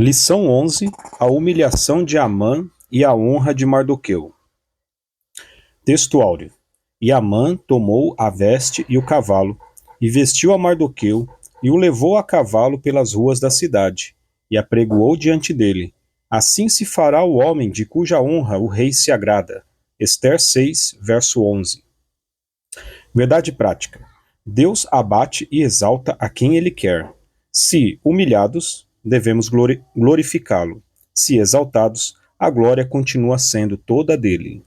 Lição 11: A humilhação de Amã e a honra de Mardoqueu. Texto áureo. E Amã tomou a veste e o cavalo, e vestiu a Mardoqueu, e o levou a cavalo pelas ruas da cidade, e apregoou diante dele. Assim se fará o homem de cuja honra o rei se agrada. Ester 6, verso 11. Verdade prática. Deus abate e exalta a quem ele quer. Se humilhados, devemos glorificá-lo. Se exaltados, a glória continua sendo toda dele.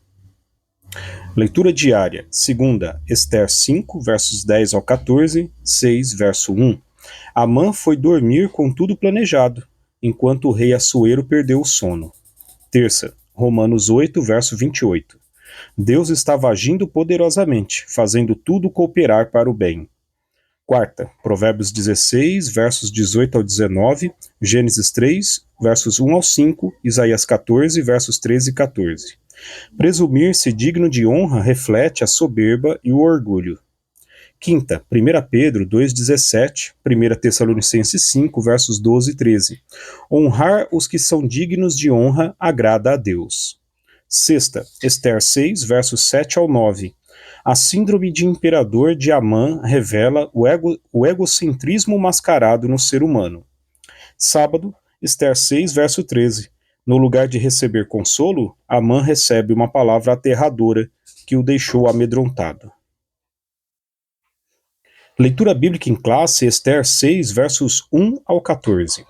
Leitura diária. Segunda, Ester 5, versos 10 ao 14, 6, verso 1. Amã foi dormir com tudo planejado, enquanto o rei Assuero perdeu o sono. Terça, Romanos 8, verso 28. Deus estava agindo poderosamente, fazendo tudo cooperar para o bem. Quarta, Provérbios 16, versos 18 ao 19, Gênesis 3, versos 1 ao 5, Isaías 14, versos 13 e 14. Presumir-se digno de honra reflete a soberba e o orgulho. Quinta, 1 Pedro 2,17, 1 Tessalonicenses 5, versos 12 e 13. Honrar os que são dignos de honra agrada a Deus. Sexta, Ester 6, versos 7 ao 9. A síndrome de imperador de Amã revela o egocentrismo mascarado no ser humano. Sábado, Ester 6, verso 13. No lugar de receber consolo, Amã recebe uma palavra aterradora que o deixou amedrontado. Leitura bíblica em classe, Ester 6, versos 1 ao 14.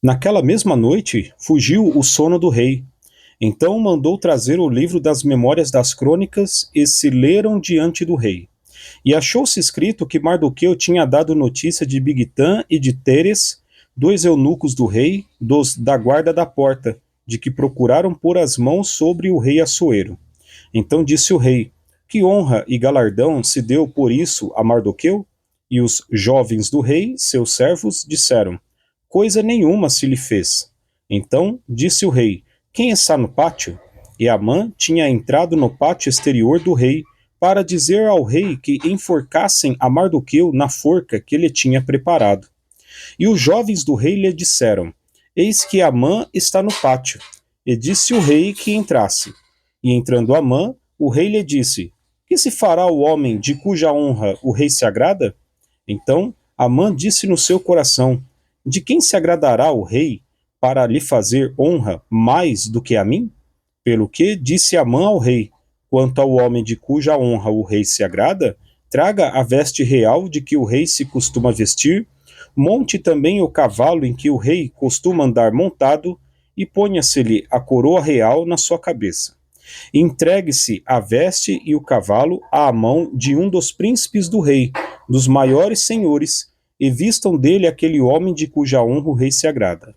Naquela mesma noite, fugiu o sono do rei. Então mandou trazer o livro das memórias das crônicas e se leram diante do rei. E achou-se escrito que Mardoqueu tinha dado notícia de Bigtã e de Teres, dois eunucos do rei, da guarda da porta, de que procuraram pôr as mãos sobre o rei Assuero. Então disse o rei: que honra e galardão se deu por isso a Mardoqueu? E os jovens do rei, seus servos, disseram: coisa nenhuma se lhe fez. Então disse o rei: quem está no pátio? E Amã tinha entrado no pátio exterior do rei para dizer ao rei que enforcassem a Mardoqueu na forca que ele tinha preparado. E os jovens do rei lhe disseram: eis que Amã está no pátio. E disse o rei que entrasse. E entrando Amã, o rei lhe disse: que se fará o homem de cuja honra o rei se agrada? Então Amã disse no seu coração: de quem se agradará o rei para lhe fazer honra mais do que a mim? Pelo que disse Amã ao rei: quanto ao homem de cuja honra o rei se agrada, traga a veste real de que o rei se costuma vestir, monte também o cavalo em que o rei costuma andar montado, e ponha-se-lhe a coroa real na sua cabeça. Entregue-se a veste e o cavalo à mão de um dos príncipes do rei, dos maiores senhores, e vistam dele aquele homem de cuja honra o rei se agrada.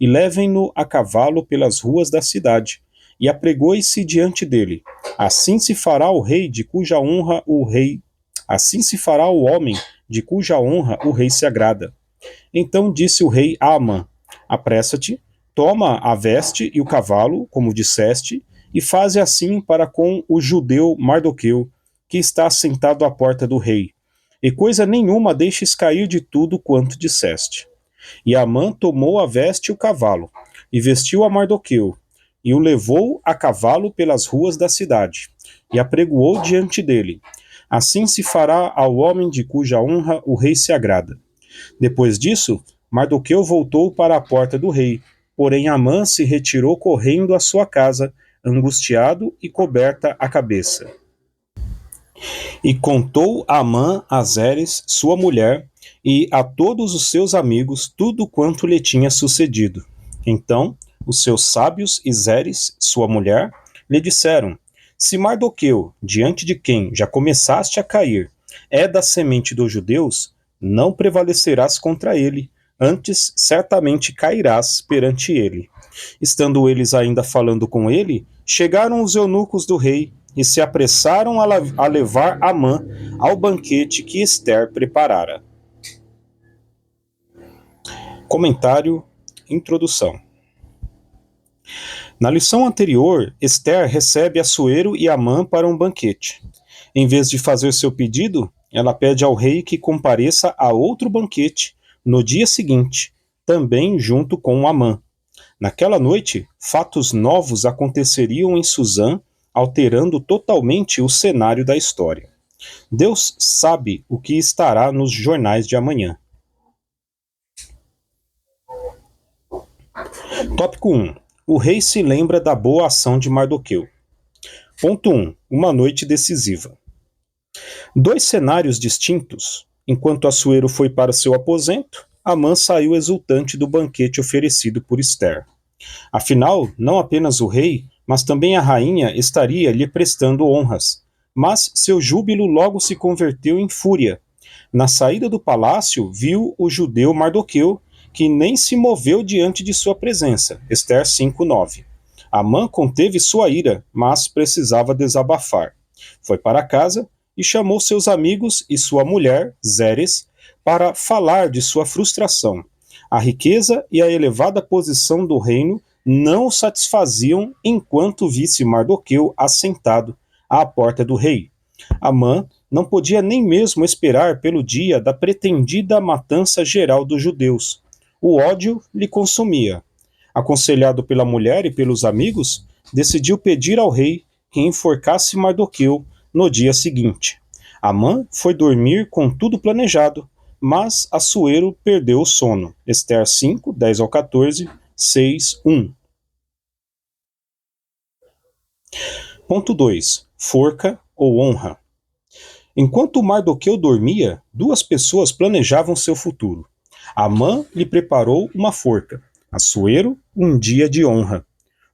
E levem-no a cavalo pelas ruas da cidade, e apregoe-se diante dele. Assim se fará o rei de cuja honra o rei, assim se fará o homem de cuja honra o rei se agrada. Então disse o rei a Amã: apressa-te, toma a veste e o cavalo, como disseste, e faze assim para com o judeu Mardoqueu, que está sentado à porta do rei. E coisa nenhuma deixes cair de tudo quanto disseste. E Amã tomou a veste e o cavalo, e vestiu a Mardoqueu, e o levou a cavalo pelas ruas da cidade, e apregoou diante dele. Assim se fará ao homem de cuja honra o rei se agrada. Depois disso, Mardoqueu voltou para a porta do rei, porém Amã se retirou correndo à sua casa, angustiado e coberta a cabeça. E contou Amã a Zeres, sua mulher, e a todos os seus amigos tudo quanto lhe tinha sucedido. Então os seus sábios e Zeres, sua mulher, lhe disseram: se Mardoqueu, diante de quem já começaste a cair, é da semente dos judeus, não prevalecerás contra ele, antes certamente cairás perante ele. Estando eles ainda falando com ele, chegaram os eunucos do rei e se apressaram a levar Amã ao banquete que Ester preparara. Comentário, introdução. Na lição anterior, Ester recebe Assuero e Amã para um banquete. Em vez de fazer seu pedido, ela pede ao rei que compareça a outro banquete no dia seguinte, também junto com Amã. Naquela noite, fatos novos aconteceriam em Suzã, alterando totalmente o cenário da história. Deus sabe o que estará nos jornais de amanhã. Tópico 1. O rei se lembra da boa ação de Mardoqueu. Ponto 1. Uma noite decisiva. Dois cenários distintos. Enquanto Assuero foi para seu aposento, Amã saiu exultante do banquete oferecido por Ester. Afinal, não apenas o rei, mas também a rainha estaria lhe prestando honras. Mas seu júbilo logo se converteu em fúria. Na saída do palácio, viu o judeu Mardoqueu, que nem se moveu diante de sua presença. Ester 5:9. Amã conteve sua ira, mas precisava desabafar. Foi para casa e chamou seus amigos e sua mulher, Zeres, para falar de sua frustração. A riqueza e a elevada posição do reino não o satisfaziam enquanto visse Mardoqueu assentado à porta do rei. Amã não podia nem mesmo esperar pelo dia da pretendida matança geral dos judeus. O ódio lhe consumia. Aconselhado pela mulher e pelos amigos, decidiu pedir ao rei que enforcasse Mardoqueu no dia seguinte. Amã foi dormir com tudo planejado, mas Assuero perdeu o sono. Ester 5, 10-14, 6, 1. Ponto 2. Forca ou honra. Enquanto Mardoqueu dormia, duas pessoas planejavam seu futuro. Amã lhe preparou uma forca. Assuero, um dia de honra.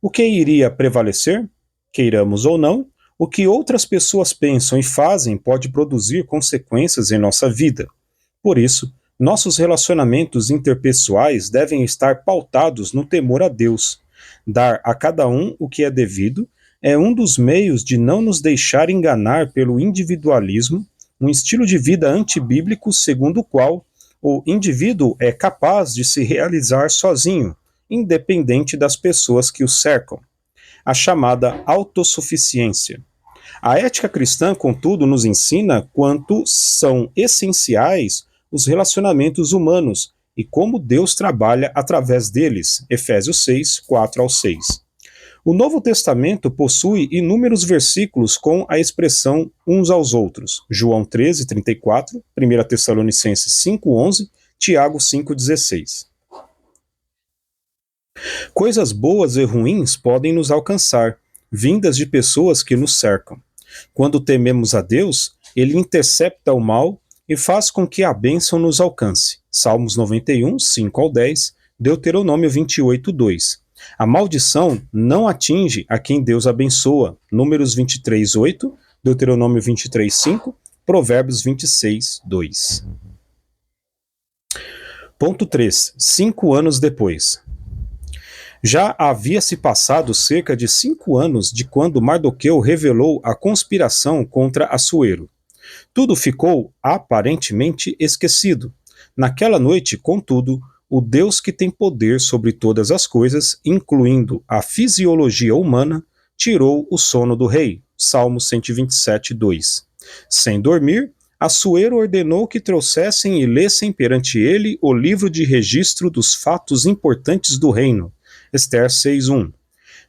O que iria prevalecer? Queiramos ou não, o que outras pessoas pensam e fazem pode produzir consequências em nossa vida. Por isso, nossos relacionamentos interpessoais devem estar pautados no temor a Deus. Dar a cada um o que é devido é um dos meios de não nos deixar enganar pelo individualismo, um estilo de vida antibíblico segundo o qual o indivíduo é capaz de se realizar sozinho, independente das pessoas que o cercam. A chamada autossuficiência. A ética cristã, contudo, nos ensina quanto são essenciais os relacionamentos humanos e como Deus trabalha através deles. Efésios 6, 4-6. O Novo Testamento possui inúmeros versículos com a expressão uns aos outros. João 13, 34, 1 Tessalonicenses 5, 11, Tiago 5, 16. Coisas boas e ruins podem nos alcançar, vindas de pessoas que nos cercam. Quando tememos a Deus, Ele intercepta o mal e faz com que a bênção nos alcance. Salmos 91, 5-10, Deuteronômio 28, 2. A maldição não atinge a quem Deus abençoa. Números 23, 8, Deuteronômio 23, 5, Provérbios 26, 2. Ponto 3. 5 anos depois. Já havia se passado cerca de 5 anos de quando Mardoqueu revelou a conspiração contra Assuero. Tudo ficou aparentemente esquecido. Naquela noite, contudo, o Deus que tem poder sobre todas as coisas, incluindo a fisiologia humana, tirou o sono do rei. Salmo 127, 2. Sem dormir, Assuero ordenou que trouxessem e lessem perante ele o livro de registro dos fatos importantes do reino. Ester 6:1.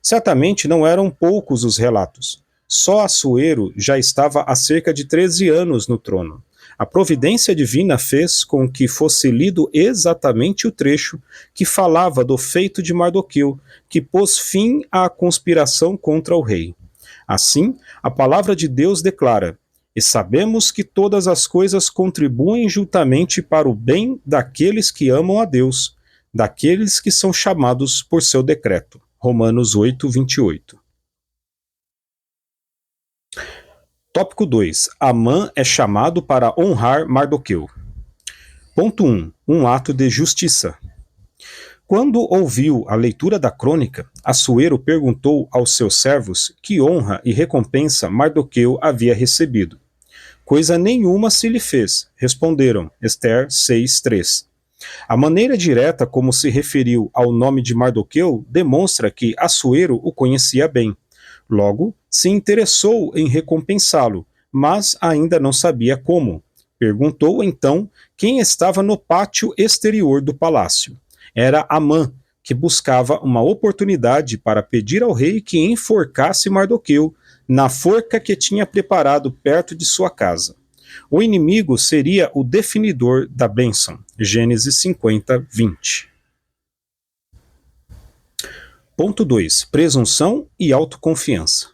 Certamente não eram poucos os relatos. Só Assuero já estava há cerca de 13 anos no trono. A providência divina fez com que fosse lido exatamente o trecho que falava do feito de Mardoqueu, que pôs fim à conspiração contra o rei. Assim, a palavra de Deus declara: "E sabemos que todas as coisas contribuem juntamente para o bem daqueles que amam a Deus, daqueles que são chamados por seu decreto." Romanos 8, 28. Tópico 2. Amã é chamado para honrar Mardoqueu. Ponto 1. Um ato de justiça. Quando ouviu a leitura da crônica, Assuero perguntou aos seus servos que honra e recompensa Mardoqueu havia recebido. Coisa nenhuma se lhe fez, responderam. Ester 6:3. A maneira direta como se referiu ao nome de Mardoqueu demonstra que Assuero o conhecia bem. Logo, se interessou em recompensá-lo, mas ainda não sabia como. Perguntou então quem estava no pátio exterior do palácio. Era Amã, que buscava uma oportunidade para pedir ao rei que enforcasse Mardoqueu na forca que tinha preparado perto de sua casa. O inimigo seria o definidor da bênção. Gênesis 50, 20. Ponto 2. Presunção e autoconfiança.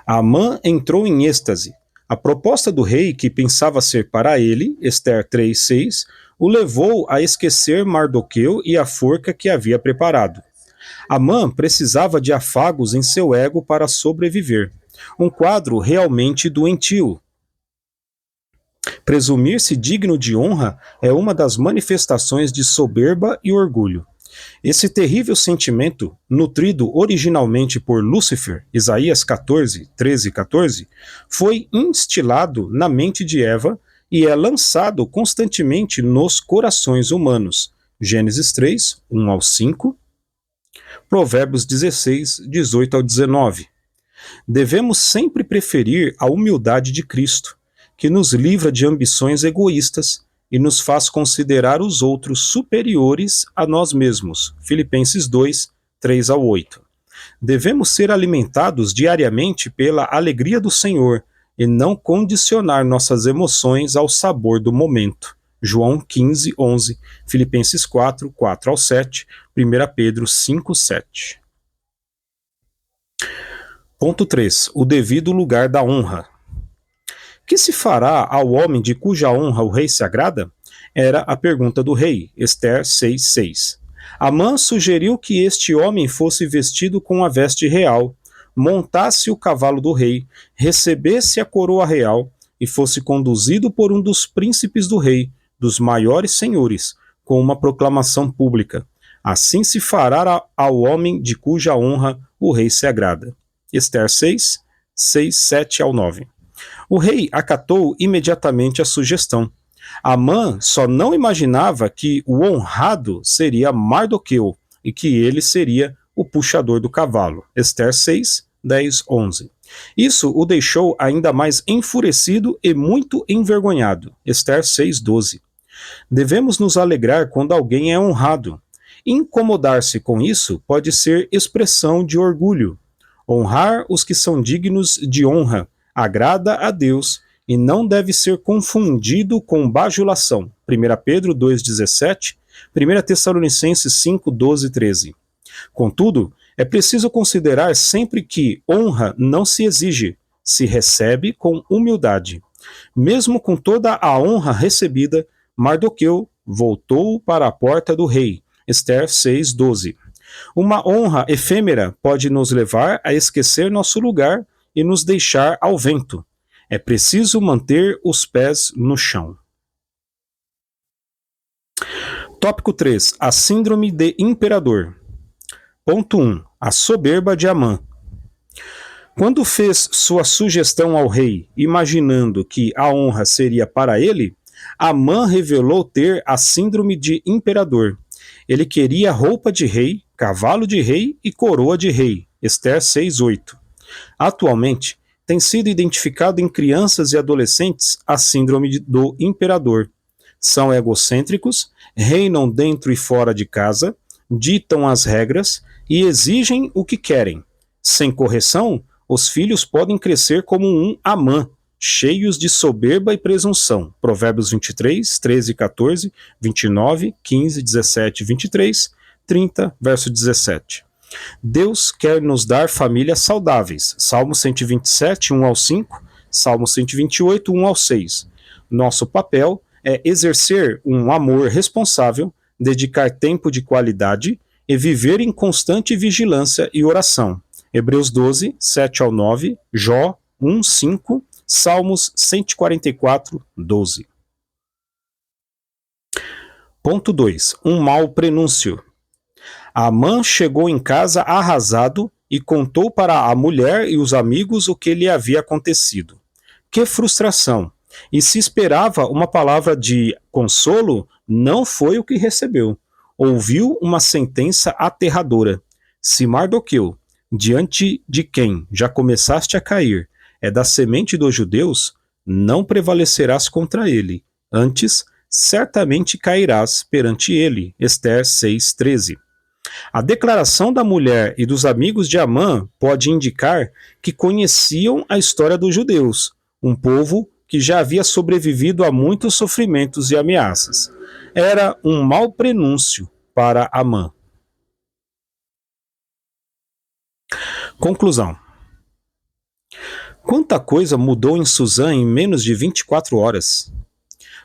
Amã entrou em êxtase. A proposta do rei, que pensava ser para ele, Ester 3:6, o levou a esquecer Mardoqueu e a forca que havia preparado. Amã precisava de afagos em seu ego para sobreviver. Um quadro realmente doentio. Presumir-se digno de honra é uma das manifestações de soberba e orgulho. Esse terrível sentimento, nutrido originalmente por Lúcifer, Isaías 14, 13 e 14, foi instilado na mente de Eva e é lançado constantemente nos corações humanos. Gênesis 3, 1 ao 5, Provérbios 16, 18 ao 19. Devemos sempre preferir a humildade de Cristo, que nos livra de ambições egoístas e nos faz considerar os outros superiores a nós mesmos. Filipenses 2, 3 ao 8. Devemos ser alimentados diariamente pela alegria do Senhor e não condicionar nossas emoções ao sabor do momento. João 15, 11, Filipenses 4, 4 ao 7, 1 Pedro 5, 7. Ponto 3. O devido lugar da honra. Que se fará ao homem de cuja honra o rei se agrada? Era a pergunta do rei, Ester 6:6. Amã sugeriu que este homem fosse vestido com a veste real, montasse o cavalo do rei, recebesse a coroa real e fosse conduzido por um dos príncipes do rei, dos maiores senhores, com uma proclamação pública. Assim se fará ao homem de cuja honra o rei se agrada. Ester 6, 6, 7 ao 9. O rei acatou imediatamente a sugestão. Amã só não imaginava que o honrado seria Mardoqueu e que ele seria o puxador do cavalo. Ester 6, 10, 11. Isso o deixou ainda mais enfurecido e muito envergonhado. Ester 6, 12. Devemos nos alegrar quando alguém é honrado. Incomodar-se com isso pode ser expressão de orgulho. Honrar os que são dignos de honra agrada a Deus e não deve ser confundido com bajulação. 1 Pedro 2,17, 1 Tessalonicenses 5, 12 e 13. Contudo, é preciso considerar sempre que honra não se exige, se recebe com humildade. Mesmo com toda a honra recebida, Mardoqueu voltou para a porta do rei. Ester 6, 12. Uma honra efêmera pode nos levar a esquecer nosso lugar e nos deixar ao vento. É preciso manter os pés no chão. Tópico 3. A síndrome de imperador. Ponto 1. A soberba de Amã. Quando fez sua sugestão ao rei, imaginando que a honra seria para ele, Amã revelou ter a síndrome de imperador. Ele queria roupa de rei, cavalo de rei e coroa de rei. Ester 6:8. Atualmente, tem sido identificado em crianças e adolescentes a síndrome do imperador. São egocêntricos, reinam dentro e fora de casa, ditam as regras e exigem o que querem. Sem correção, os filhos podem crescer como um Amã, cheios de soberba e presunção. Provérbios 23, 13 e 14, 29, 15, 17 e 23, 30, verso 17. Deus quer nos dar famílias saudáveis. Salmo 127, 1 ao 5, Salmo 128, 1 ao 6. Nosso papel é exercer um amor responsável, dedicar tempo de qualidade e viver em constante vigilância e oração. Hebreus 12, 7 ao 9, Jó 1, 5, Salmos 144, 12. Ponto 2. Um mau prenúncio. Amã chegou em casa arrasado e contou para a mulher e os amigos o que lhe havia acontecido. Que frustração! E se esperava uma palavra de consolo, não foi o que recebeu. Ouviu uma sentença aterradora. Se Mardoqueu, diante de quem já começaste a cair, é da semente dos judeus, não prevalecerás contra ele. Antes, certamente cairás perante ele. Ester 6,13. A declaração da mulher e dos amigos de Amã pode indicar que conheciam a história dos judeus, um povo que já havia sobrevivido a muitos sofrimentos e ameaças. Era um mau prenúncio para Amã. Conclusão. Quanta coisa mudou em Suzã em menos de 24 horas.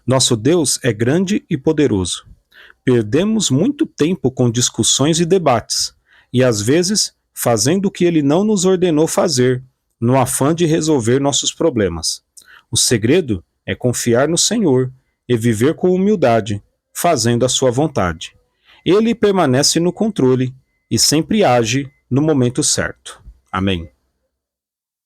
Nosso Deus é grande e poderoso. Perdemos muito tempo com discussões e debates, e às vezes fazendo o que ele não nos ordenou fazer, no afã de resolver nossos problemas. O segredo é confiar no Senhor e viver com humildade, fazendo a sua vontade. Ele permanece no controle e sempre age no momento certo. Amém.